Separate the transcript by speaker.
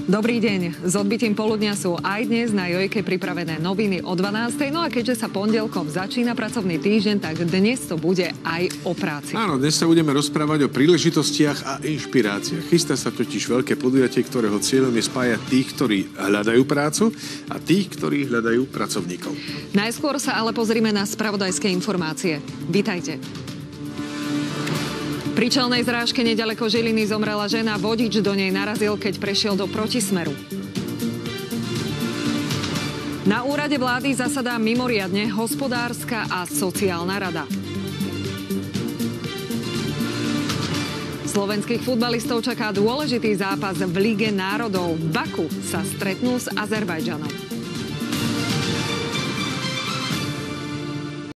Speaker 1: Dobrý deň. S odbytím poludnia sú aj dnes na Jojke pripravené noviny o 12:00. No a keďže sa pondelkom začína pracovný týždeň, tak dnes to bude aj o práci.
Speaker 2: Áno, dnes sa budeme rozprávať o príležitostiach a inšpiráciách. Chystá sa totiž veľké podujatie, ktorého cieľom je spájať tých, ktorí hľadajú prácu a tých, ktorí hľadajú pracovníkov.
Speaker 1: Najskôr sa ale pozrime na spravodajské informácie. Vítajte. Pri čelnej zrážke neďaleko Žiliny zomrela žena, vodič do nej narazil, keď prešiel do protismeru. Na úrade vlády zasadá mimoriadne hospodárska a sociálna rada. Slovenských futbalistov čaká dôležitý zápas v Lige národov. V Baku sa stretnú s Azerbajdžanom.